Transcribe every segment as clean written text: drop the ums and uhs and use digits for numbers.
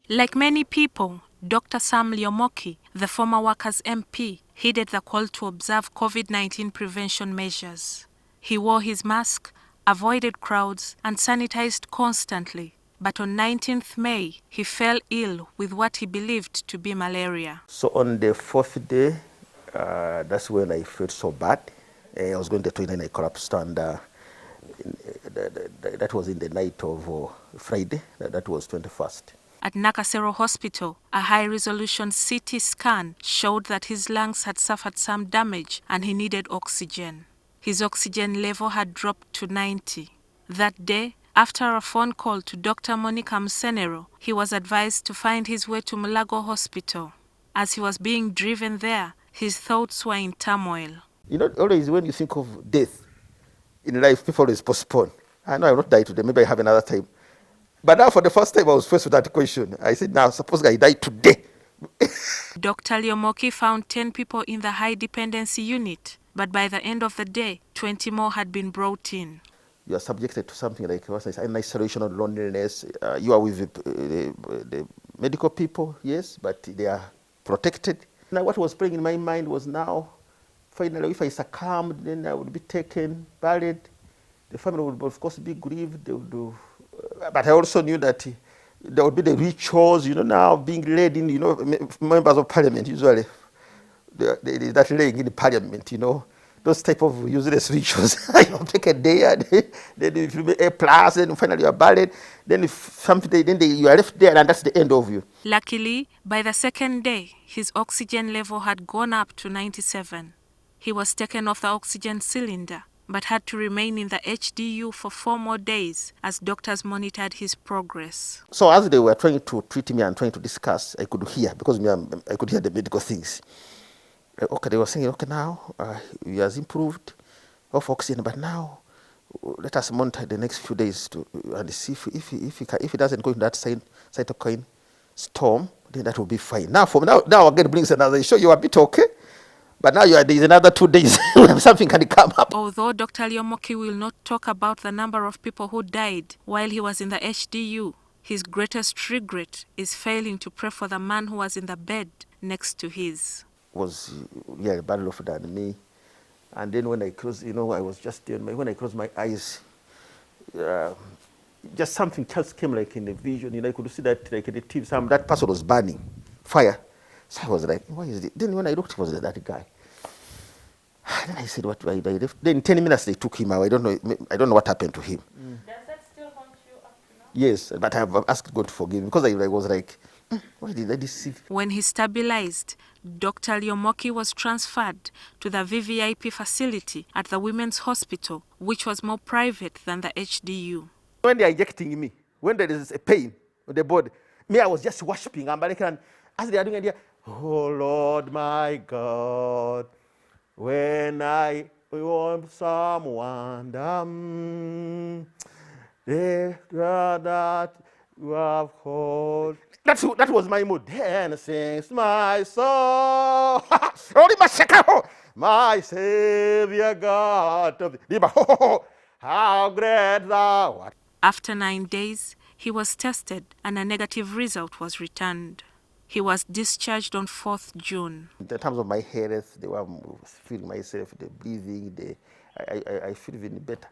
Like many people, Dr. Sam Lyomoki, the former Workers' MP, heeded the call to observe COVID-19 prevention measures. He wore his mask, avoided crowds, and sanitized constantly. But on 19th May, he fell ill with what he believed to be malaria. So on the fourth day, that's when I felt so bad. I was going to the toilet and I collapsed, and that was in the night of Friday. That was 21st. At Nakasero Hospital, a high-resolution CT scan showed that his lungs had suffered some damage and he needed oxygen. His oxygen level had dropped to 90. That day, after a phone call to Dr. Monica Msenero, he was advised to find his way to Mulago Hospital. As he was being driven there, his thoughts were in turmoil. You know, always when you think of death in life, people always postpone. I know I will not die today, maybe I have another time. But now for the first time I was faced with that question. I said, now suppose I die today. Dr. Lyomoki found 10 people in the high dependency unit, but by the end of the day, 20 more had been brought in. You are subjected to something like an isolation or loneliness. You are with the medical people, yes, but they are protected. Now what was playing in my mind was now, finally, if I succumbed, then I would be taken, buried. The family would, of course, be grieved. They would do, but I also knew that there would be the rituals, you know, now being led in, you know, members of parliament, usually. That laying in the parliament, you know, those type of useless rituals. You take a day, and then if you make A+, then finally you are buried. Then if something, then you are left there, and that's the end of you. Luckily, by the second day, his oxygen level had gone up to 97. He was taken off the oxygen cylinder, but had to remain in the HDU for 4 more days as doctors monitored his progress. So as they were trying to treat me and trying to discuss, I could hear, because I could hear the medical things. Okay, they were saying, okay, now he has improved of oxygen, but now let us monitor the next few days and see if he doesn't go into that cytokine storm, then that will be fine. Now again brings another issue. You are a bit okay, but now there's another 2 days something can come up. Although Dr. Lyomoki will not talk about the number of people who died while he was in the HDU, his greatest regret is failing to pray for the man who was in the bed next to his. Was badly off than me, and then when I closed, you know, I was just when I closed my eyes, just something just came like in the vision. You know, I could see that like in the TV, that person was burning, fire. So I was like, what is it? Then when I looked, it was that guy. Then I said, what do I do? Then in 10 minutes they took him out. I don't know what happened to him. Does that still haunt you up to now? Yes, but I have asked God to forgive me, because I was like, why did I deceive? When he stabilized, Dr. Lyomoki was transferred to the VVIP facility at the Women's Hospital, which was more private than the HDU. When they are injecting me, when there is a pain on the body, me, I was just worshiping. And as they are doing it, oh Lord my God, when I want someone, that you have called. That was my mood. Then sings my soul, my Savior God. How great thou art. After 9 days, he was tested and a negative result was returned. He was discharged on 4th June. In terms of my health, they were feeling myself, the breathing, I feel even better.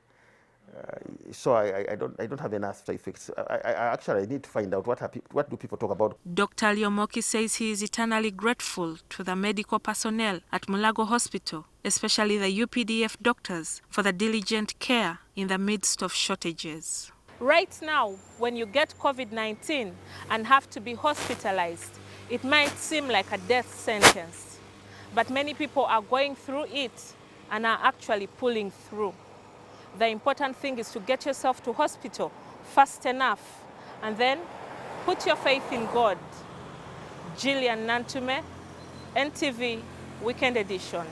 So I don't have any after effects. I need to find out what do people talk about. Dr. Lyomoki says he is eternally grateful to the medical personnel at Mulago Hospital, especially the UPDF doctors, for the diligent care in the midst of shortages. Right now, when you get COVID-19 and have to be hospitalized, it might seem like a death sentence. But many people are going through it and are actually pulling through. The important thing is to get yourself to hospital fast enough and then put your faith in God. Jillian Nantume, NTV Weekend Edition.